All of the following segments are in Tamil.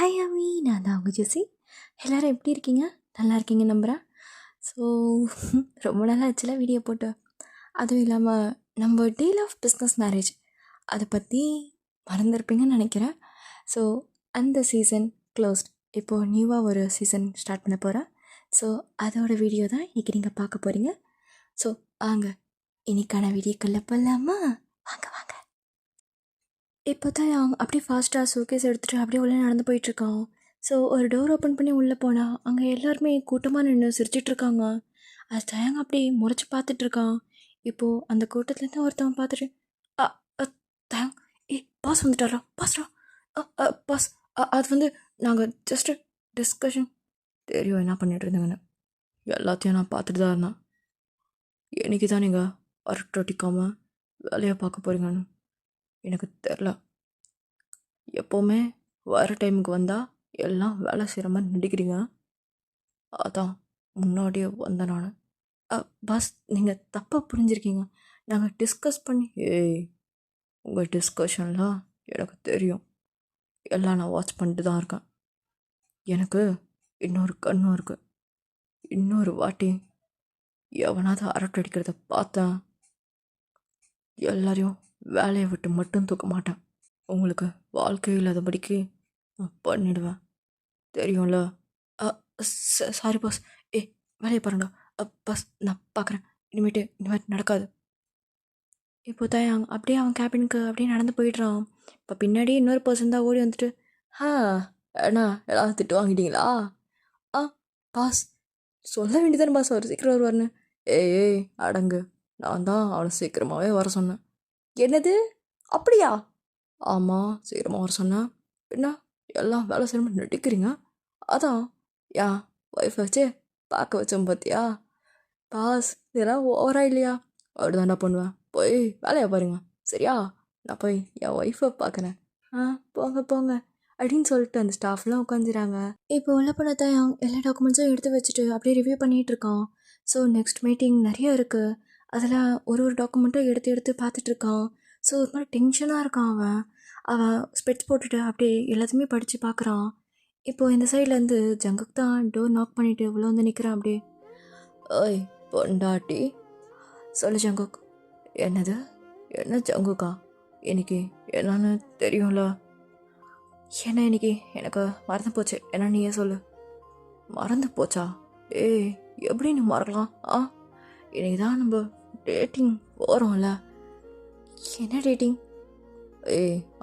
ஹாய் அம்மி, நான் தான் உங்கள் ஜெசி. எல்லோரும் எப்படி இருக்கீங்க? நல்லா இருக்கீங்க நம்புகிறேன். ஸோ ரொம்ப நாள் ஆச்சுல வீடியோ போட்டு. அதுவும் இல்லாமல் நம்ம டீல் ஆஃப் பிஸ்னஸ் மேரேஜ் அதை பற்றி மறந்துருப்பீங்கன்னு நினைக்கிறேன். ஸோ அந்த சீசன் க்ளோஸ்ட். இப்போது நியூவாக ஒரு சீசன் ஸ்டார்ட் பண்ண போகிறேன். ஸோ அதோட வீடியோ தான் இன்றைக்கி நீங்கள் பார்க்க போகிறீங்க. ஸோ வாங்க இன்னைக்கான வீடியோக்குள்ளே போகலாமா? வாங்க வாங்க. இப்போ தான் அப்படியே ஃபாஸ்ட்டாக ஷோகேஸ் எடுத்துகிட்டு அப்படியே உள்ளே நடந்து போயிட்டுருக்கான். ஸோ ஒரு டோர் ஓப்பன் பண்ணி உள்ளே போனால் அங்கே எல்லாருமே கூட்டமாக நின்று சிரிச்சிட்ருக்காங்க. அது தயங்க அப்படியே முறைச்சி பார்த்துட்ருக்கான். இப்போது அந்த கூட்டத்துலேருந்து ஒருத்தவன் பார்த்துட்டு அ அ தயங் பாஸ் வந்துட்டாரா பாஸ்ரா பாஸ் அது வந்து நாங்கள் ஜஸ்ட்டு டிஸ்கஷன். தெரியும் என்ன பண்ணிட்டு இருந்தாங்கன்னு. எல்லாத்தையும் நான் பார்த்துட்டு தான் இருந்தேன். என்னைக்கு தான் நீங்கள் அரட்டடிக்காமல் வேலையை பார்க்க போகிறீங்கன்னு எனக்கு தெரில. எப்போவுமே வர டைமுக்கு வந்தால் எல்லாம் வேலை செய்கிற மாதிரி நடிக்கிறீங்க. அதான் முன்னாடியே வந்தேன் நான். பாஸ், நீங்கள் தப்பாக புரிஞ்சிருக்கீங்க. நாங்கள் டிஸ்கஸ் பண்ணி உங்கள் டிஸ்கஷன்லாம் எனக்கு தெரியும். எல்லாம் நான் வாட்ச் பண்ணிட்டு தான் இருக்கேன். எனக்கு இன்னொரு கண்ணும் இருக்குது. இன்னொரு வாட்டி எவனாவது அரட்டடிக்கிறத பார்த்தேன், எல்லாரையும் வேலையை விட்டு மட்டும் தூக்க மாட்டேன். உங்களுக்கு வாழ்க்கை இல்லாதபடிக்கு நான் பண்ணிடுவேன், தெரியும்ல. Sorry boss. வேலையை பாருங்கடா. பாஸ், நான் பார்க்குறேன். இனிமேட்டு நடக்காது. இப்போ தான் அப்படியே அவன் கேபினுக்கு அப்படியே நடந்து போயிடுறான். இப்போ பின்னாடி இன்னொரு பர்சன் தான் ஓடி வந்துட்டு, அண்ணா எல்லாம் திட்டு வாங்கிட்டீங்களா? பாஸ் சொல்ல வேண்டியதானே பாஸ், அவர் சீக்கிரம் வருவார்னு. ஏய் அடங்கு, நான் தான் அவனை சீக்கிரமாகவே வர சொன்னேன். என்னது அப்படியா? ஆமாம், சீக்கிரமாக வர சொன்னேன். என்ன எல்லாம் வேலை செய்யணும் நடிக்கிறீங்க? அதான் ஏன் ஒய்ஃப் வச்சு பார்க்க வச்சோம் பார்த்தியா? பாஸ், இதெல்லாம் ஓவரா இல்லையா? அப்படி தாண்டா பண்ணுவேன். போய் வேலையை பாருங்க, சரியா? நான் போய் என் ஒய்ஃபை பார்க்குறேன். போங்க போங்க அப்படின்னு சொல்லிட்டு அந்த ஸ்டாஃப்லாம் உட்காந்துறாங்க. இப்போ உள்ள போன தான் எல்லா டாக்குமெண்ட்ஸும் எடுத்து வச்சுட்டு அப்படியே ரிவ்யூ பண்ணிகிட்டு இருக்கான். ஸோ நெக்ஸ்ட் மீட்டிங் நிறைய இருக்குது. அதில் ஒரு டாக்குமெண்ட்டும் எடுத்து எடுத்து பார்த்துட்ருக்கான். ஸோ ஒரு மாதிரி டென்ஷனாக இருக்கான் அவன் ஸ்பெட்ஸ் போட்டுட்டு அப்படியே எல்லாத்தையுமே படித்து பார்க்குறான். இப்போது இந்த சைட்லேருந்து ஜங்குக் தான் டோர் நாக் பண்ணிவிட்டு இவ்வளோ வந்து நிற்கிறான். அப்படியே ஓய் பொண்டாட்டி, சொல்லு ஜங்குக். என்னது? என்ன ஜங்குக்கா? இன்னைக்கு என்னன்னு தெரியும்ல? என்ன இன்னைக்கு எனக்கு மறந்து போச்சு. என்ன நீயே சொல்லு. மறந்து போச்சா? எப்படி நீ மறக்கலாம்? இன்னைக்கு தான் நம்ம டேட்டிங் போகிறோம்ல. என்ன டேட்டிங்?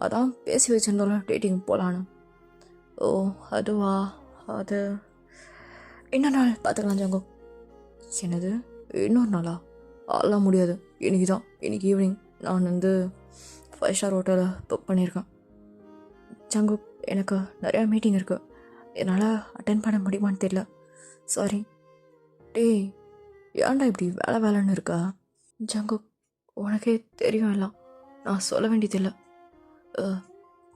அதான் பேசி வச்சுருந்தோம்ல டேட்டிங் போகலான்னு. ஓ அதுவா? அது இன்னொரு நாள் பார்த்துக்கலாம் ஜங்கோ. என்னது இன்னொரு நாளா? அதெல்லாம் முடியாது. இன்னைக்கு ஈவினிங் நான் வந்து 5 ஸ்டார் ஹோட்டலில் புக் பண்ணியிருக்கேன். ஜங்கோ, எனக்கு நிறையா மீட்டிங் இருக்குது, என்னால் அட்டென்ட் பண்ண முடியுமான்னு தெரியல. சாரி. ஏன்டா இப்படி வேலைன்னு இருக்கா? ஜங்கோ, உனக்கே தெரியும் எல்லாம், நான் சொல்ல வேண்டியதில்லை,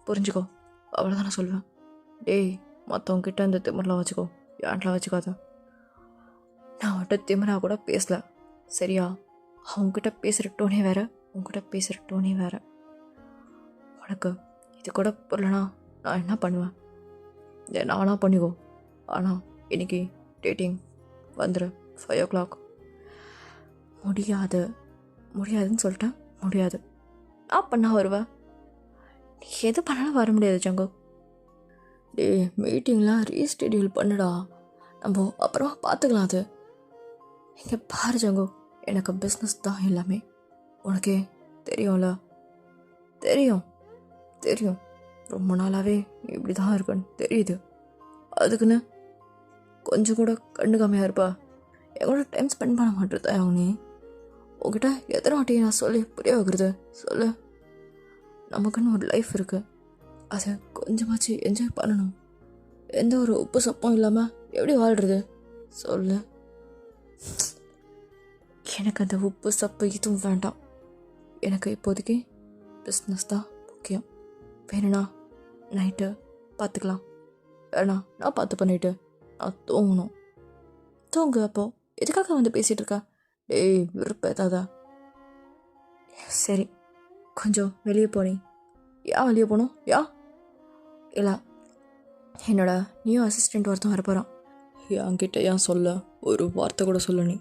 புரிஞ்சுக்கோ, அவ்வளோதான் நான் சொல்லுவேன். மற்றவங்கிட்ட இந்த திமிரெலாம் வச்சுக்கோ, ஏன்லாம் வச்சுக்காத. நான் அவன்கிட்ட திமிராக கூட பேசல, சரியா? அவங்ககிட்ட பேசுகிற டோனே வேறு, உங்ககிட்ட பேசுகிற டோனே வேறு. உனக்கு இது கூட புரியலனா நான் என்ன பண்ணுவேன்? நானாக பண்ணிக்கோ. ஆனால் இன்னைக்கு டேட்டிங் வந்துடு 5 o'clock. முடியாதுன்னு சொல்லிட்டேன். முடியாது. நான் பண்ணால் வருவேன். நீ எது பண்ணாலும் வர முடியாது ஜங்கோ. மீட்டிங்லாம் ரீஸ்கெடியூல் பண்ணுடா, நம்ம அப்புறமா பார்த்துக்கலாம். அது இங்கே பாரு ஜங்கோ, எனக்கு பிஸ்னஸ் தான் எல்லாமே. உனக்கே தெரியும்ல? தெரியும். ரொம்ப நாளாகவே நீ இப்படி தான் இருக்குன்னு தெரியுது. அதுக்குன்னு கொஞ்சம் கூட கண்டுக்காமையாக இருப்பா? எங்கூட டைம் ஸ்பெண்ட் பண்ண மாட்டேறதா நீ? உங்ககிட்ட எத்தனை வாட்டி நான் சொல்லி புரிய வைக்கிறது? சொல்லு. நமக்குன்னு ஒரு லைஃப் இருக்குது, அதை கொஞ்சமாச்சு என்ஜாய் பண்ணணும். எந்த ஒரு உப்பு சப்பம் இல்லாமல் எப்படி வாழ்கிறது சொல்லு? எனக்கு அந்த உப்பு சப்பு இதுவும் வேண்டாம். எனக்கு இப்போதைக்கு பிஸ்னஸ் தான் முக்கியம். வேணும்னா நைட்டு பார்த்துக்கலாம். வேணாம், நான் பார்த்து பண்ணிவிட்டு நான் தூங்கணும். தூங்கு. அப்போ எதுக்காக வந்து பேசிகிட்டு இருக்கா? விருப்பத்தாதா? சரி, கொஞ்சம் வெளியே போனேன். வெளியே போகணும்? இல்லை, என்னோட நியூ அசிஸ்டண்ட் ஒருத்தன் வரப்போகிறான். என்கிட்ட ஏன் சொல்ல? ஒரு வார்த்தை கூட சொல்ல. நீ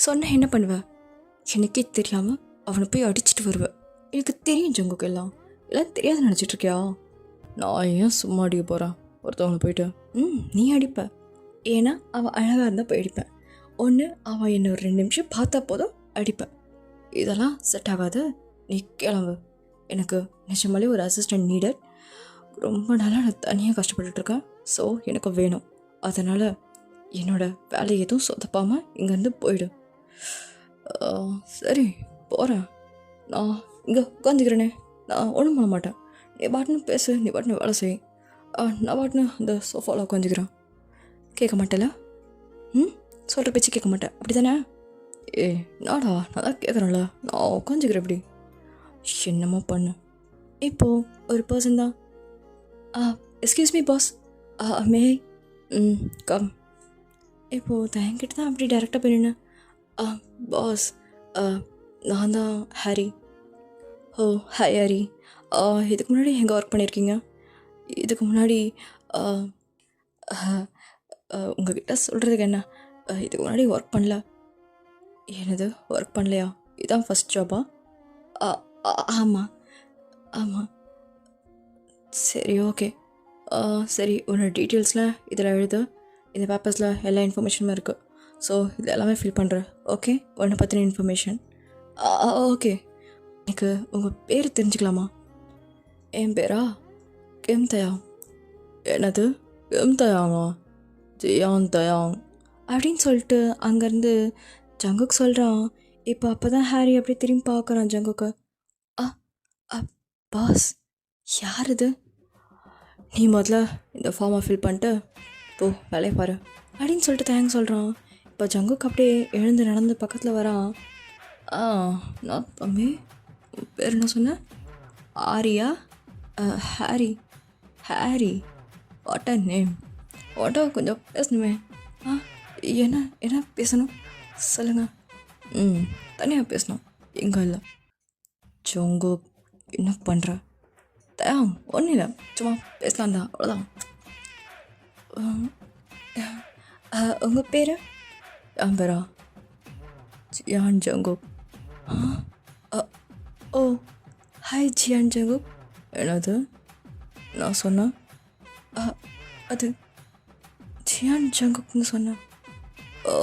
சொன்ன என்ன பண்ணுவ? எனக்கே தெரியாமல் அவனை போய் அடிச்சுட்டு வருவேன். எனக்கு தெரியும் ஜங்குக்கு எல்லாம் தெரியாது நினச்சிட்ருக்கியா? நான் ஏன் சும்மா அடிக்க போகிறேன் ஒருத்தவங்களை போயிட்டு? நீ அடிப்ப. ஏன்னா அவன் அழகாக இருந்தால் போய் அடிப்பேன். ஒன்று அவன் என்ன ஒரு 2 நிமிஷம் பார்த்தா போதும் அடிப்பேன். இதெல்லாம் செட் ஆகாது. நீ கிளம்பு. எனக்கு நிஜமாலே ஒரு அசிஸ்டண்ட் நீடட். ரொம்ப நாளாக நான் தனியாக கஷ்டப்பட்டுருக்கேன். ஸோ எனக்கு வேணும். அதனால் என்னோடய வேலையை எதுவும் சொதப்பாமல் இங்கேருந்து போயிடு. சரி போகிறேன். நான் இங்கே உட்காந்துக்கிறேனே. நான் ஒன்றும் பண்ண மாட்டேன். நீ பாட்டுன்னு பேசு, நீ பாட்டுன்னு வேலை செய். நான் பாட்டுன்னு அந்த சோஃபாவில் உட்காந்துக்கிறேன். கேட்க மாட்டேல? சொல்கிற பேச்சு கேட்க மாட்டேன் அப்படி தானே? நாடா நான் தான் கேட்குறேன்ல. நான் உட்காந்துக்கிறேன். எப்படி என்னமோ பண்ணு. இப்போது ஒரு பர்சன் தான். Excuse me pass, may come. இப்போது என்கிட்ட தான் அப்படி டேரெக்டாக போயிடுன்னு. பாஸ், நான் தான் ஹாரி. ஓ ஹாய் ஹாரி. இதுக்கு முன்னாடி எங்கே ஒர்க் பண்ணியிருக்கீங்க? இதுக்கு முன்னாடி உங்ககிட்ட சொல்கிறதுக்கு என்ன, இதுக்கு முன்னாடி ஒர்க் பண்ணல. என்னது ஒர்க் பண்ணலையா? இதுதான் ஃபஸ்ட் ஜாபா? ஆமாம் ஆமாம். சரி ஓகே. சரி உன்னோட டீட்டெயில்ஸில் இதில் எழுது. இந்த பேப்பர்ஸில் எல்லா இன்ஃபர்மேஷனுமே இருக்குது. ஸோ இது எல்லாமே ஃபில் பண்ணுறேன். ஓகே, உன்னை பற்றின இன்ஃபர்மேஷன். ஓகே. எனக்கு உங்கள் பேர் தெரிஞ்சுக்கலாமா? என் பேரா கிம் தயாங். என்னது கிம் தயாங்கா? ஜியாங் தயாங் அப்படின்னு சொல்லிட்டு அங்கேருந்து ஜங்குக் சொல்கிறான். இப்போ அப்போ தான் ஹாரி அப்படியே திரும்பி பார்க்குறான் ஜங்குக்கு. பாஸ் யார் இது? நீ முதல்ல இந்த ஃபார்மை ஃபில் பண்ணிட்டு போ, வேலையை பாரு அப்படின்னு சொல்லிட்டு தேங்க்ஸ் சொல்கிறான். இப்போ ஜங்குக் அப்படியே எழுந்து நடந்து பக்கத்தில் வரான். நான் தம்பி, பேர் என்ன சொன்னேன்? Arya? Harry. Harry, what a name. வாட்டா கொஞ்சம் பேசணுமே. என்ன என்ன பேசணும் சொல்லுங்கள். தனியாக பேசணும். எங்கே இல்லை. ஜங்குக் என்ன பண்ணுற? ஒன்றும் இல்லை, சும்மா பேசலாம் தான், அவ்வளோதான். உங்கள் பேர்? என் பேரா ஜியான் ஜங்குக். ஓ ஹாய் ஜியான் ஜங்குக். என்னது நான் சொன்னேன்? அது ஜியான் ஜங்குக்னு சொன்னேன். ஓ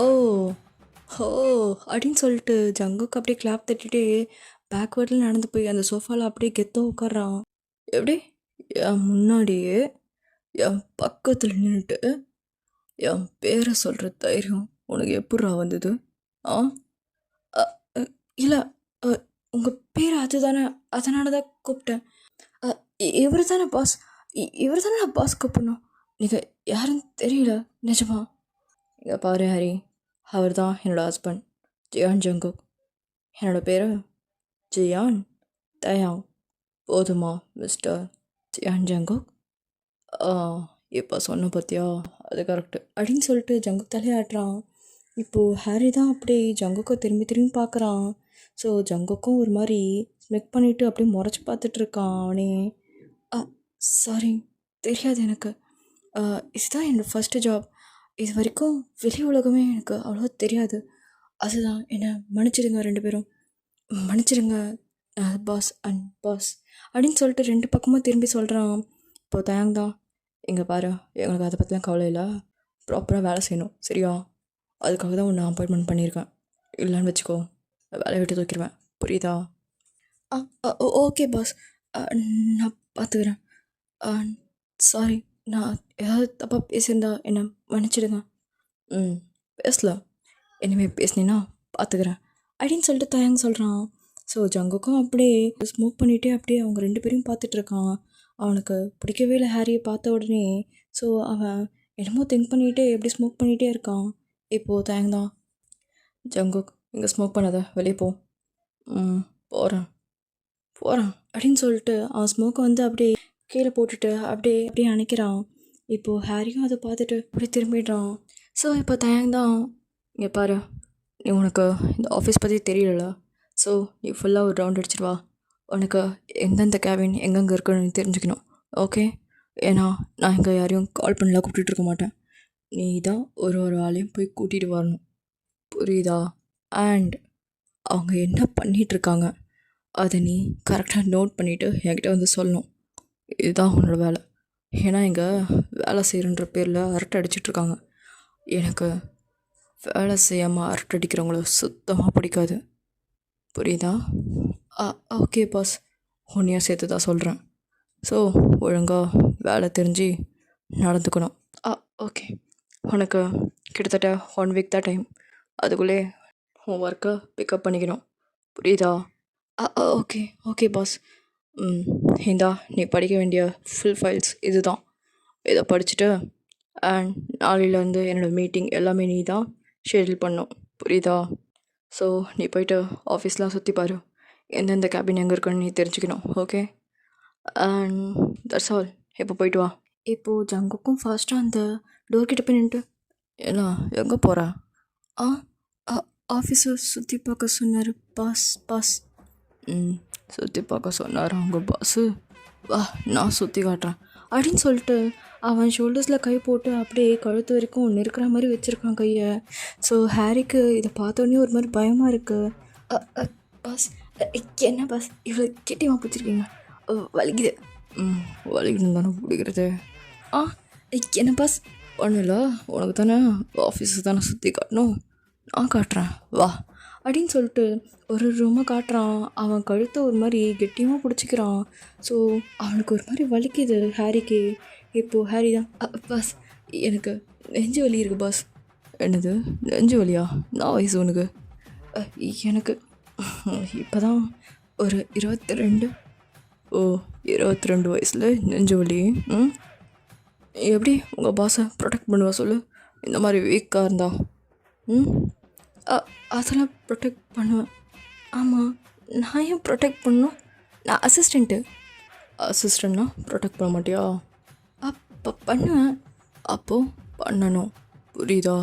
ஹோ அப்படின்னு சொல்லிட்டு ஜங்குக் அப்படியே கிளாப் தட்டிட்டு பேக்வேர்டில் நடந்து போய் அந்த சோஃபாவில் அப்படியே கெத்தாக உட்கார்றான். எப்படி என் முன்னாடியே என் பக்கத்தில் நின்றுட்டு என் பேரை சொல்கிற தைரியம் உனக்கு எப்பட்றா வந்தது? இல்லை, உங்கள் பேர் அதுதானே, அதனால தான் கூப்பிட்டேன். இவர் தானே பாஸ், இவர் தானே நான் பாஸ் கூப்பிடணும். நீங்கள் யாருன்னு தெரியல நிஜமா. இங்கே பாரு ஹரி, அவர் தான் என்னோடய ஹஸ்பண்ட் ஜியான் ஜங்குக். என்னோடய பேர் ஜியான் தயாங். போதுமா மிஸ்டர் ஜியான் ஜங்குக்? இப்போ சொன்ன பார்த்தியா, அது கரெக்டு அப்படின்னு சொல்லிட்டு ஜங்குக் தலையாட்டுறான். இப்போது ஹாரி தான் அப்படியே ஜங்குக்கை திரும்பி திரும்பி பார்க்குறான். ஸோ ஜங்குக்கும் ஒரு மாதிரி ஸ்மெக் பண்ணிவிட்டு அப்படியே முறைச்சி பார்த்துட்ருக்கான் அவனே. சாரி, தெரியாது எனக்கு. இதுதான் என்னோடய ஃபஸ்ட்டு ஜாப். இது வரைக்கும் வெளி உலகமே எனக்கு அவ்வளோ தெரியாது. அதுதான் என்னை மன்னிச்சிடுங்க 2 பேரும், மன்னிச்சிடுங்க பாஸ் அண்ட் பாஸ் அப்படின்னு சொல்லிட்டு 2 பக்கமும் திரும்பி சொல்கிறான். இப்போது தேங்க் தான். இங்கே பாரு, எங்களுக்கு அதை பற்றிலாம் கவலை இல்லை. ப்ராப்பராக வேலை செய்யணும் சரியா? அதுக்காக தான் உன்னை அப்பாயின்மெண்ட் பண்ணியிருக்கேன். இல்லைன்னு வச்சுக்கோ, வேலையை விட்டு தூக்கிடுவேன், புரியுதா? ஓகே பாஸ், நான் பார்த்துக்கிறேன். சாரி, நான் ஏதாவது தப்பாக பேசியிருந்தா என்னை மன்னிச்சிடுங்க. பேசல, இனிமேல் பேசினேன்னா பார்த்துக்கிறேன் அப்படின்னு சொல்லிட்டு தயங்க சொல்கிறான். ஸோ ஜங்குக்கும் அப்படியே ஸ்மோக் பண்ணிகிட்டே அப்படியே அவங்க 2 பேரையும் பார்த்துட்ருக்கான். அவனுக்கு பிடிக்கவே இல்லை ஹாரியை பார்த்த உடனே. ஸோ அவன் என்னமோ திங்க் பண்ணிகிட்டே எப்படி ஸ்மோக் பண்ணிகிட்டே இருக்கான். இப்போது தேங்க்தான். ஜங்குக், இங்கே ஸ்மோக் பண்ணாத, வெளியே போ. போகிறேன் அப்படின்னு சொல்லிட்டு அவன் ஸ்மோக்கை வந்து அப்படியே கீழே போட்டுட்டு அப்படியே அப்படியே அணைக்கிறான். இப்போது ஹாரியும் அதை பார்த்துட்டு அப்படி திரும்பிடுறான். ஸோ இப்போ தேங்க்தான். இங்கே பாரு, நீ உனக்கு இந்த ஆஃபீஸ் பற்றி தெரியல. ஸோ நீ ஃபுல்லாக ஒரு ரவுண்ட் அடிச்சிட்டு வா. உனக்கு எந்தெந்த கேபின் எங்கெங்கே இருக்குன்னு தெரிஞ்சுக்கணும். ஓகே, ஏன்னா நான் இங்கே யாரையும் கால் பண்ணலாம் கூப்பிட்டுட்டு இருக்க மாட்டேன். நீ தான் ஒரு ஒரு ஆளையும் போய் கூட்டிகிட்டு வரணும், புரியுதா? அண்ட் அவங்க என்ன பண்ணிகிட்ருக்காங்க அதை நீ கரெக்டாக நோட் பண்ணிவிட்டு என்கிட்ட வந்து சொல்லணும். இதுதான் உன்னோட வேலை. ஏன்னா இங்கே வேலை செய்கிறன்ற பேரில் அரட்டை அடிச்சிட்ருக்காங்க. எனக்கு வேலை செய்யாமல் அரட்டை அடிக்கிறவங்கள சுத்தமாக பிடிக்காது, புரியுதா? ஓகே பாஸ், உன்னையும் சேர்த்து தான் சொல்கிறேன். ஸோ ஒழுங்காக வேலை தெரிஞ்சு நடந்துக்கணும். ஓகே, உனக்கு கிட்டத்தட்ட 1 வீக் தான் டைம். அதுக்குள்ளே உன் ஒர்க்கை பிக்கப் பண்ணிக்கணும், புரியுதா? Okay okay boss. இந்தா நீ படிக்க வேண்டிய ஃபுல் ஃபைல்ஸ் இது தான். இதை படிச்சுட்டு அண்ட் நாளையிலேருந்து என்னோடய மீட்டிங் எல்லாமே நீ தான் ஷெட்யூல் பண்ணணும், புரியுதா? ஸோ நீ போயிட்டு ஆஃபீஸ்லாம் சுற்றி பாரு, எந்தெந்த கேபின் எங்கே இருக்குன்னு நீ தெரிஞ்சுக்கணும். Okay, and that's all. இப்போ போயிட்டு வா. இப்போது ஜங்குக்கும் ஃபாஸ்ட்டாக அந்த டோர்கிட்ட போய் நின்றுட்டு, ஏன்னா எங்கே போகிறா? ஆஃபீஸை சுற்றி பார்க்க சொன்னார் பாஸ். பாஸ் சுற்றி பார்க்க சொன்னார் அவங்க பாஸு. வா நான் சுற்றி காட்டுறேன் அப்படின்னு சொல்லிட்டு அவன் ஷோல்டர்ஸில் கை போட்டு அப்படியே கழுத்து வரைக்கும் நெருக்கிற மாதிரி வச்சுருக்கான் கையை. ஸோ ஹாரிக்கு இதை பார்த்தோன்னே ஒரு மாதிரி பயமாக இருக்குது. பாஸ் என்ன பாஸ் இவ்வளோ கெட்டியமாக பிடிச்சிருக்கீங்க? வலிக்குது. வலிக்குதுன்னு தானே பிடிக்கிறது. என்ன பாஸ்? ஒன்றும் இல்லை, உனக்கு தானே ஆஃபீஸு தானே சுற்றி காட்டணும், நான் காட்டுறேன் வா அப்படின்னு சொல்லிட்டு ஒரு ரூமை காட்டுறான். அவன் கழுத்தை ஒரு மாதிரி கெட்டியமாக பிடிச்சிக்கிறான். ஸோ அவனுக்கு ஒரு மாதிரி வலிக்குது ஹாரிக்கு. இப்போது ஹாரி தான், பாஸ் எனக்கு நெஞ்சு வலி இருக்குது பாஸ். என்னது நெஞ்சு வலியா? நான் வயசு உனக்கு? எனக்கு இப்போ தான் ஒரு 22. ஓ 22 வயசில் நெஞ்சு வலி. எப்படி உங்கள் பாஸை ப்ரொடெக்ட் பண்ணுவா சொல்லு, இந்த மாதிரி வீக்காக இருந்தா? அதெல்லாம் ப்ரொடெக்ட் பண்ணுவேன். ஆமாம், நான் ஏன் ப்ரொடெக்ட் பண்ணணும்? நான் அசிஸ்டண்ட்னா ப்ரொடெக்ட் பண்ண மாட்டியா? அப்போ பண்ணுவேன். அப்போது பண்ணணும், புரியுதா?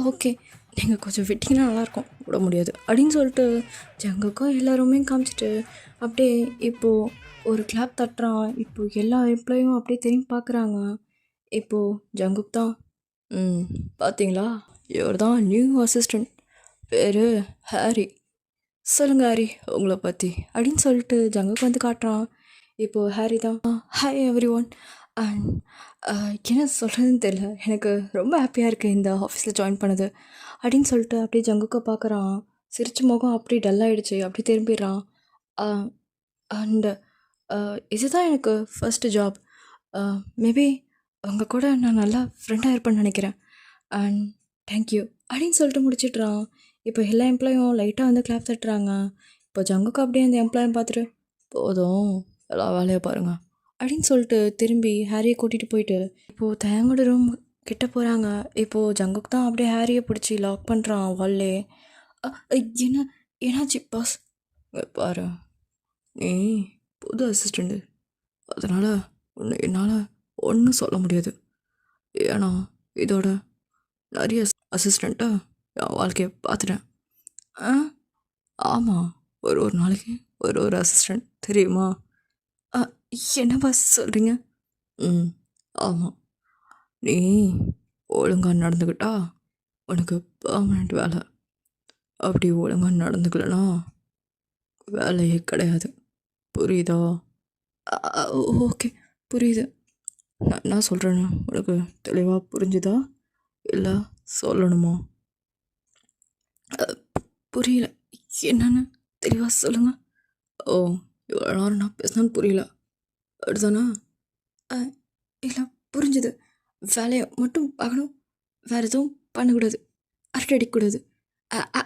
ஓகே, நீங்கள் கொஞ்சம் விட்டிங்கன்னா நல்லாயிருக்கும். விட முடியாது அப்படின்னு சொல்லிட்டு ஜங்குக்கும் எல்லாருமே காமிச்சிட்டு அப்படியே இப்போது ஒரு கிளாப் தட்டுறான். இப்போது எல்லா எம்ப்ளாயும் அப்படியே திரும்பி பார்க்குறாங்க. இப்போது ஜங்குக் தான், பார்த்தீங்களா, இவர் தான் நியூ அசிஸ்டண்ட், பேர் ஹாரி. சொல்லுங்கள் ஹாரி உங்களை பற்றி அப்படின்னு சொல்லிட்டு ஜங்குக்கு வந்து காட்டுறான். இப்போது ஹாரி தான், ஹாய் எவ்ரி ஒன். அண்ட் என்ன சொல்கிறதுன்னு தெரியல, எனக்கு ரொம்ப ஹாப்பியாக இருக்குது இந்த ஆஃபீஸில் ஜாயின் பண்ணது அப்படின்னு சொல்லிட்டு அப்படியே ஜங்குக்கை பார்க்குறான். சிரிச்ச முகம் அப்படி டல்லாகிடுச்சு. அப்படி திரும்பிடுறான். அண்டு இதுதான் எனக்கு ஃபஸ்ட்டு ஜாப். மேபி உங்கள் கூட நான் நல்லா ஃப்ரெண்டாக இருப்பேன்னு நினைக்கிறேன். அண்ட் தேங்க்யூ அப்படின்னு சொல்லிட்டு முடிச்சிட்றான். இப்போ எல்லா எம்ப்ளாயும் லைட்டாக வந்து கிளாப் தட்டுறாங்க. இப்போ ஜங்குக்கு அப்படியே அந்த எம்ப்ளாயை பார்த்துட்டு, போதும் எல்லா வேலையை பாருங்கள் அப்படின்னு சொல்லிட்டு திரும்பி ஹாரியை கூட்டிகிட்டு போயிட்டு இப்போது தயங்கோட ரூம் கிட்ட போகிறாங்க. இப்போது ஜங்குக்கு தான் அப்படியே ஹாரியை பிடிச்சி லாக் பண்ணுறான் வால்லே. என்னாச்சு பாஸ்? பாரு, நீ புது அசிஸ்டண்ட்டு, அதனால் என்னால் ஒன்றும் சொல்ல முடியாது. ஏன்னா இதோட நிறைய அசிஸ்டண்ட்டை என் வாழ்க்கையை பார்த்துட்டேன். ஆமாம், ஒரு நாளைக்கு ஒரு அசிஸ்டண்ட், தெரியுமா? என்ன பாஸ் சொல்கிறீங்க? ஆமாம், நீ ஒழுங்காக நடந்துக்கிட்டா உனக்கு பர்மனெண்ட் வேலை. அப்படி ஒழுங்காக நடந்துக்கலனா வேலையே கிடையாது, புரியுதா? ஓகே புரியுது. நான் என்ன சொல்கிறேன்னு உனக்கு தெளிவாக புரிஞ்சுதா இல்லை சொல்லணுமா? புரியல, என்னன்னு தெளிவாக சொல்லுங்கள். ஓ இவ்வளோ நேரம் நான் பேசினான்னு புரியல அப்படிதானே? இல்லை புரிஞ்சுது. வேலையை மட்டும் பார்க்கணும், வேறு எதுவும் பண்ணக்கூடாது, அரட்டை அடிக்கக்கூடாது,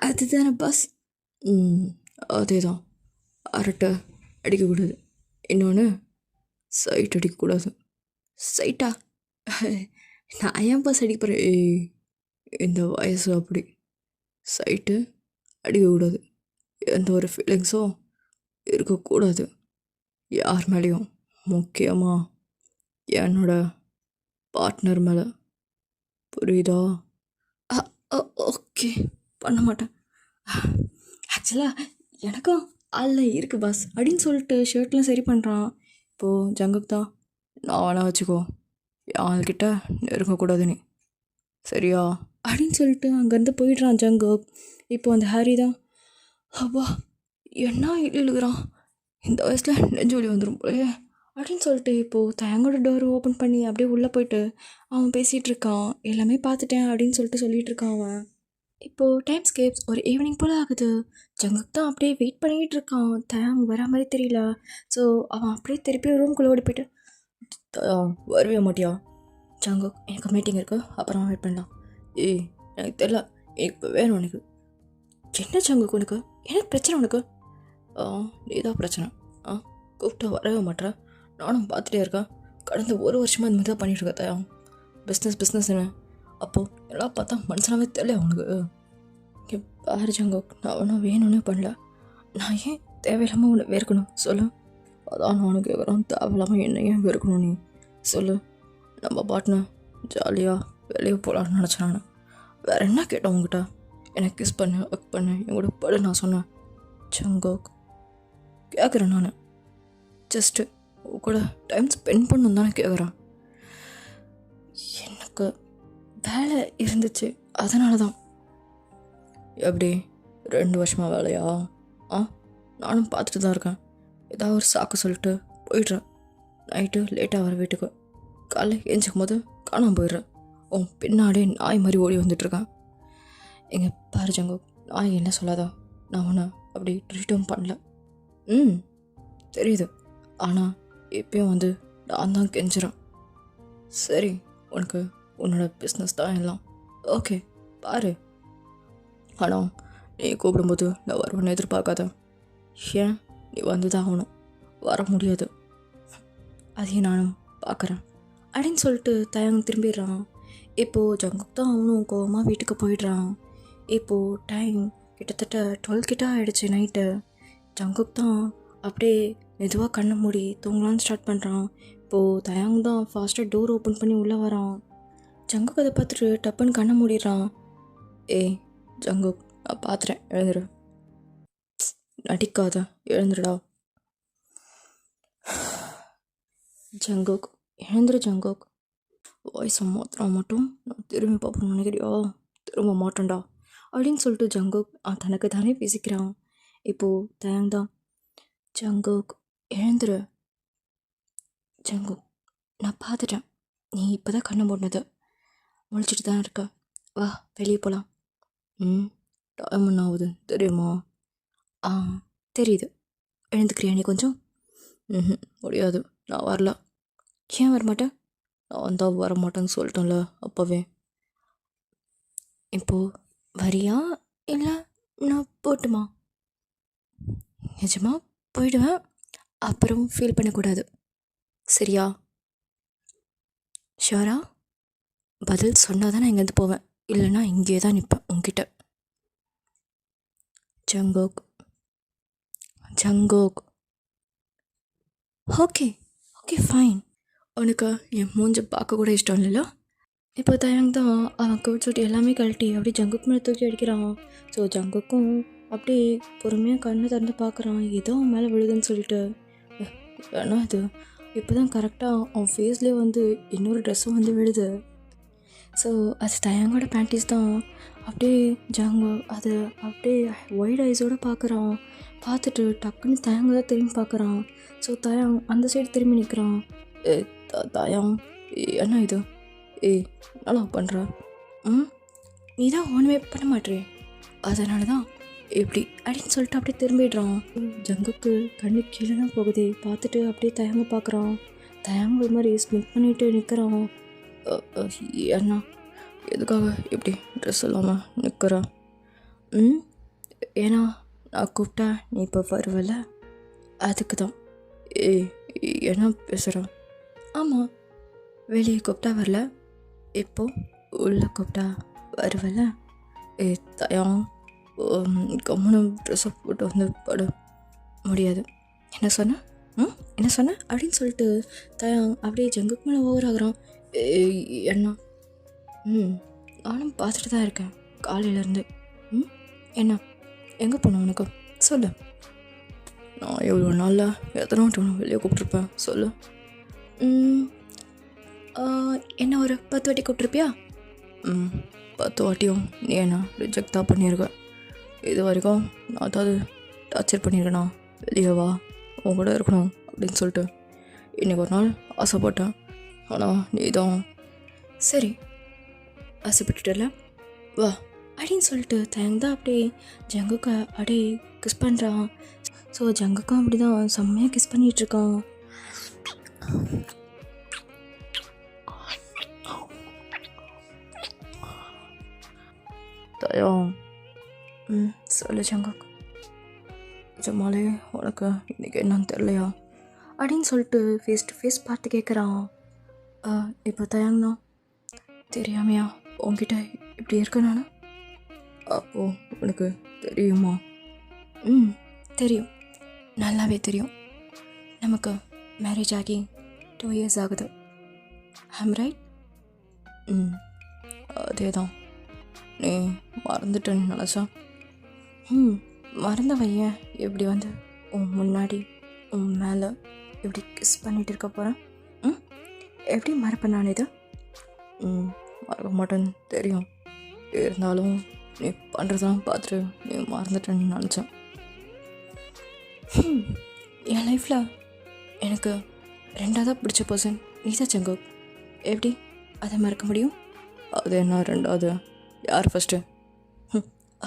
அதுதானே பாஸ்? அதே தான், அரட்டை அடிக்கக்கூடாது, இன்னொன்று சைட் அடிக்கக்கூடாது. சைட்டா? நான் ஏன் பாஸ் அடிக்க போகிறேன்? இந்த வயசு அப்படி சைட்டு அடிக்கக்கூடாது, எந்த ஒரு ஃபீலிங்ஸும் இருக்கக்கூடாது யார் மேலேயும், முக்கியமாக என்னோட பார்ட்னர் மேலே, புரியுதா? ஓகே பண்ண மாட்டேன். ஆக்சுவலாக எனக்கும் ஆளில் இருக்குது பாஸ் அப்படின்னு சொல்லிட்டு ஷர்ட்லாம் சரி பண்ணுறான். இப்போது ஜங்குக் தான், நான் வேணா வச்சுக்கோ, அவங்கக்கிட்ட நெருங்கக்கூடாது நீ, சரியா அப்படின்னு சொல்லிட்டு அங்கேருந்து போயிடுறான் ஜங்குக். இப்போ அந்த ஹாரி தான், அப்பா என்ன இழுகிறான், இந்த வயசில் நெஞ்சு வலி வந்துடும் போலே அப்படின்னு சொல்லிட்டு இப்போது தயங்கோட டோர் ஓப்பன் பண்ணி அப்படியே உள்ளே போயிட்டு அவன் பேசிகிட்டு இருக்கான். எல்லாமே பார்த்துட்டேன் அப்படின்னு சொல்லிட்டு இருக்கான் அவன். இப்போது டைம் ஸ்கேப்ஸ் ஒரு ஈவினிங் போல் ஆகுது. ஜங்குக் தான் அப்படியே வெயிட் பண்ணிக்கிட்டு இருக்கான். தயாங் வரா மாதிரி தெரியல. ஸோ அவன் அப்படியே திருப்பி ரூம்குள்ளே ஓடி போயிட்டு, வருவே மாட்டியா ஜங்குக், எனக்கு மீட்டிங் இருக்குது, அப்புறம் வெயிட் பண்ணலாம். ஏய் எனக்கு தெரியல, இப்போ வேணும் உனக்கு. என்ன ஜங்குக் உனக்கு, எனக்கு பிரச்சனை உனக்கு? நீ தான் பிரச்சனை. கூப்பிட்டா வரவே மாட்டேன், நானும் பார்த்துட்டே இருக்கேன். கடந்த ஒரு வருஷமாக இந்த மாதிரி தான் பண்ணிகிட்ருக்க தயா. பிஸ்னஸ் என்ன அப்போது எல்லாம் பார்த்தா மனுஷனாவே தெரியல உனக்கு. பாரு ஜங்குக், நான் ஒன்றும் வேணும்னே பண்ணல. நான் ஏன் தேவையில்லாமல் உன்னை வெறுக்கணும் சொல்லு? அதான் நானும் கேட்குறேன், தேவையில்லாமல் என்ன ஏன் வெறுக்கணும் நீ சொல்லு? நம்ம பாட்டுன்னு ஜாலியாக வெளியே போகலான்னு நினச்சேன் நான். வேறு என்ன கேட்டேன் உங்ககிட்ட? எனக்கு கிஸ் பண்ணு, ஒர்க் பண்ணு, எங்கூட படு நான் சொன்னேன். ஜங்குக் கேட்குறேன், நான் ஜஸ்ட்டு கூட டைம் ஸ்பெண்ட் பண்ணணும் தானே கேட்குறேன். எனக்கு வேலை இருந்துச்சு, அதனால தான். எப்படி 2 வருஷமாக வேலையா? நானும் பார்த்துட்டு தான் இருக்கேன். ஏதாவது ஒரு சாக்கு சொல்லிட்டு போயிடுறேன். நைட்டு லேட்டாக வர வீட்டுக்கு, காலைல ஏஞ்சிக்கும் போது காணாமல் போயிடுறேன். பின்னாடியே நாய் மாதிரி ஓடி வந்துட்டுருக்கேன். எங்கே பாரு ஜங்குக், நாய் என்ன சொல்லாதா, நான் உன்னை அப்படி ட்ரீட்டும் பண்ணல. தெரியுது, ஆனால் எப்பயும் வந்து நான் தான் கெஞ்சுறேன். சரி, உனக்கு உன்னோட பிஸ்னஸ் தான் எல்லாம் ஓகே பாரு, ஆனால் நீ கூப்பிடும்போது நான் வருவேன்னு எதிர்பார்க்காத. ஏன் நீ வந்து தான் ஆகணும், வர முடியாது, அதையும் நானும் பார்க்குறேன் அப்படின்னு சொல்லிட்டு தயங்க திரும்பிடுறான். இப்போது ஜங்குக் தான் அவனும் கோவமாக வீட்டுக்கு போயிடுறான். இப்போது டைம் கிட்டத்தட்ட 12 கிட்ட ஆகிடுச்சு நைட்டு. ஜங்குக் தான் அப்படியே மெதுவாக கண்ணை மூடி தூங்கலான்னு ஸ்டார்ட் பண்ணுறான். இப்போது தயாங் தான் ஃபாஸ்ட்டாக டோர் ஓப்பன் பண்ணி உள்ளே வரான். ஜங்குக் அதை பார்த்துட்டு டப்புன்னு கண்ணை மூடிடுறான். ஏய் ஜங்குக், நான் பார்த்துறேன், எழுந்துரு, நடிக்காத, எழுந்துடா. ஜங்குக் எழுந்துரு ஜங்குக், வாய்ஸை மாத்திரம் மட்டும் நான் திரும்பி பார்ப்போம்னு நினைக்கிறியா? திரும்ப மாட்டேன்டா அப்படின்னு சொல்லிட்டு ஜங்குக் தனக்கு தானே பேசிக்கிறான். இப்போது தயாங் தான், ஜங்குக் எழுந்துரு ஜங்குக், நான் பார்த்துட்டேன், நீ இப்போ தான் கண்ணை மூடினது, முழிச்சிட்டு தான் இருக்க, வா வெளியே போகலாம். டைம் என்ன ஆகுது தெரியுமா? தெரியுது, எழுந்துக்கிறியா நீ கொஞ்சம்? முடியாது, நான் வரல. ஏன் வரமாட்டேன்? நான் வந்தால் வரமாட்டேன்னு சொல்லிட்டேன்ல அப்போவே. இப்போது வரியா இல்லை நான் போட்டுமா? நிஜமாக போயிடுவேன், அப்புறம் ஃபீல் பண்ணக்கூடாது, சரியா? ஷியோரா? பதில் சொன்னால் தான் நான் இங்கேருந்து போவேன், இல்லைன்னா இங்கே தான் நிற்பேன் உங்ககிட்ட. Jungkook Jungkook, okay okay fine, உனக்கு என் மூஞ்சை பார்க்க கூட இஷ்டம் இல்லைல்ல? இப்போ தயங் தான் அவன் கோட் சூட் எல்லாமே கழட்டி அப்படியே ஜங்குக் மேலே தூக்கி அடிக்கிறான். ஸோ ஜங்குக்கும் அப்படியே பொறுமையாக கண்ணை திறந்து பார்க்குறான், ஏதோ அவன் மேலே விழுதுன்னு சொல்லிட்டு. ஏன்னா இது இப்போ தான் கரெக்டாக அவன் ஃபேஸ்லேயே வந்து இன்னொரு ட்ரெஸ்ஸும் வந்து விழுது. ஸோ அது தயங்கோட பேண்டீஸ் தான். அப்படியே ஜங்கு அது அப்படியே ஒயிட் ஐஸோடு பார்க்குறான். பார்த்துட்டு டக்குன்னு தயங்க தான் திரும்பி பார்க்குறான். ஸோ தயாங் அந்த சைடு திரும்பி நிற்கிறான். தயாங் என்ன இது? நல்லா பண்ணுற, நீ தான் ஒன்றுமே பண்ண மாட்டே, அதனால தான் எப்படி அப்படின்னு சொல்லிட்டு அப்படியே திரும்பிடுறான். ஜங்குக்கு கண்ணு கீழே தான் போகுது. பார்த்துட்டு அப்படியே தயங்க பார்க்குறான். தயங்க ஒரு மாதிரி ஸ்மிக் பண்ணிட்டு நிற்கிறான். அண்ணா எதுக்காக இப்படி ட்ரெஸ் இல்லாமல் நிற்கிறா? ஏன்னா நான் கூப்பிட்டா நீ இப்போ வருவல, அதுக்கு தான். என்ன பேசுகிறான்? ஆமாம், வெளியே கூப்பிட்டா வரல, இப்போ உள்ளே கூப்பிட்டா வருவல. தயாங் கம்முன்னு ட்ரெஸ்ஸை போட்டு வந்து பட முடியாது. என்ன சொன்ன? என்ன சொன்ன அப்படின்னு சொல்லிட்டு தயாங் அப்படியே ஜங்குக்கு மேலே ஓவர் ஆகுறான். என்ன? நானும் பார்த்துட்டு தான் இருக்கேன் காலையிலேருந்து. என்ன எங்கே போனோம் உனக்கு சொல்லு. நான் எவ்வளோ நாளில் எத்தனை வாட்டி வெளியே கூப்பிட்ருப்பேன் சொல்லு. ம், ஆ, என்ன ஒரு 10 வாட்டி கூப்பிட்ருப்பியா? ம் 10 வாட்டியும் நீ என்ன ரிஜெக்ட் தான் பண்ணியிருக்க. இது வரைக்கும் நான் ஏதாவது டார்ச்சர் பண்ணியிருக்கேனா? வெளியே வா, உன் கூட இருக்கணும் அப்படின்னு சொல்லிட்டு இன்றைக்கி ஒரு நாள் ஆசைப்பட்டேன். ஆனால் நீ தான் சரி ஆசைப்பட்டுட்டல, வா அப்படின்னு சொல்லிட்டு தயங்கா அப்படியே ஜங்குக்கா அப்படியே கிஸ் பண்ணுறான். ஸோ ஜங்குக்கும் அப்படி தான் செம்மையாக கிஸ் பண்ணிகிட்ருக்கான். தயம், சொல்லு ஜங்குக், நிஜமாலே உனக்கு இன்றைக்கி என்னன்னு தெரியலையா அப்படின்னு சொல்லிட்டு ஃபேஸ் டு ஃபேஸ் பார்த்து கேட்குறான். இப்போ தயங்கண்ணா தெரியாமையா உன்கிட்ட இப்படி இருக்க நான்? அப்போது உனக்கு தெரியுமா? தெரியும், நல்லாவே தெரியும். நமக்கு மேரேஜ் ஆகி 2 years ஆகுது. I'm right? அதே தான். நீ மறந்துட்டேன்னு நினச்சா மறந்த வையன் எப்படி வந்து உன் முன்னாடி உன் மேலே எப்படி கிஸ் பண்ணிகிட்டு இருக்க போகிறேன்? எப்படி மறப்பேன் நான் இதை? மறக்க மாட்டேன்னு தெரியும். இருந்தாலும் நீ பண்ணுறதெல்லாம் பார்த்துட்டு நீ மறந்துட்டேன்னு நினச்சேன். என் லைஃப்பில் எனக்கு 2ஆவதாக பிடிச்ச பர்சன் நீ தான் ஜங்குக். எப்படி அதை மறக்க முடியும்? அது என்ன 2ஆவது? யார் ஃபஸ்ட்டு?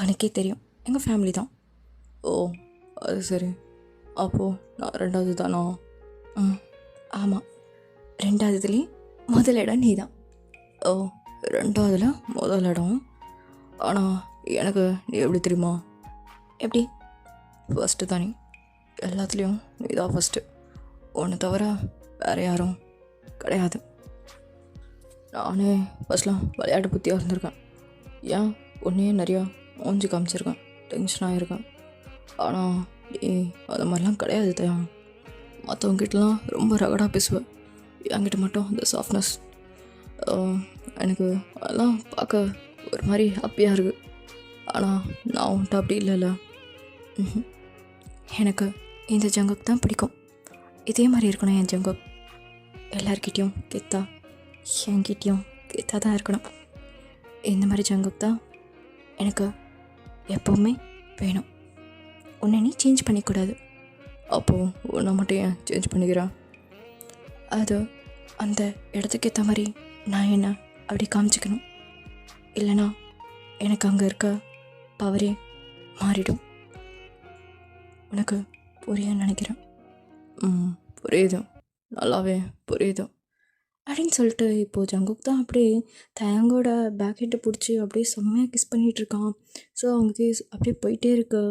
எனக்கே தெரியும், எங்கள் ஃபேமிலி தான். ஓ அது சரி, அப்போது நான் 2ஆவது தானா? ஆமாம், 2ஆவதுலேயும் முதல் இடம் நீ தான். ஓ 2ஆவதுல முதல் இடம். ஆனால் எனக்கு நீ எப்படி தெரியுமா? எப்படி? ஃபஸ்ட்டு தானே, எல்லாத்துலேயும் நீ தான் ஃபஸ்ட்டு. ஒன்று தவிர வேறு யாரும் கிடையாது. நானே ஃபஸ்ட்லாம் விளையாட்டு புத்தியாக இருந்திருக்கேன். ஏன் ஒன்றே நிறையா மூஞ்சி காமிச்சிருக்கேன், டென்ஷன் ஆகிருக்கேன். ஆனால் நீ அது மாதிரிலாம் கிடையாது தயம். மற்றவங்கிட்டலாம் ரொம்ப ரகடாக பேசுவேன், என்கிட்ட மட்டும் அந்த சாஃப்ட்னஸ். எனக்கு அதெல்லாம் பார்க்க ஒரு மாதிரி ஹாப்பியாக இருக்குது. ஆனால் நான் உன்ட்ட அப்படி இல்லைல்ல. எனக்கு இந்த ஜங்குக் தான் பிடிக்கும். இதே மாதிரி இருக்கணும் என் ஜங்குக். எல்லார்கிட்டேயும் கெத்தா, என்கிட்டேயும் கெத்தா தான் இருக்கணும். இந்த மாதிரி ஜங்குக் தான் எனக்கு எப்போவுமே வேணும். உன்னை நீ சேஞ்ச் பண்ணிக்கூடாது. அப்போது உன்னை மட்டும் ஏன் சேஞ்ச் பண்ணிக்கிறேன்? அது அந்த இடத்துக்கு ஏற்ற மாதிரி நான் என்ன அப்படி காமிச்சிக்கணும். இல்லைனா எனக்கு அங்கே இருக்க பவரே மாறிடும். உனக்கு புரியுன்னு நினைக்கிறேன். புரியுது, நல்லாவே புரியுது அப்படின்னு சொல்லிட்டு இப்போது ஜங்குக் தான் அப்படியே தயங்கோட பேக் ஹெட்டை பிடிச்சி அப்படியே செம்மையாக கிஸ் பண்ணிகிட்ருக்கான். ஸோ அவங்க கேஸ் அப்படியே போயிட்டே இருக்கு.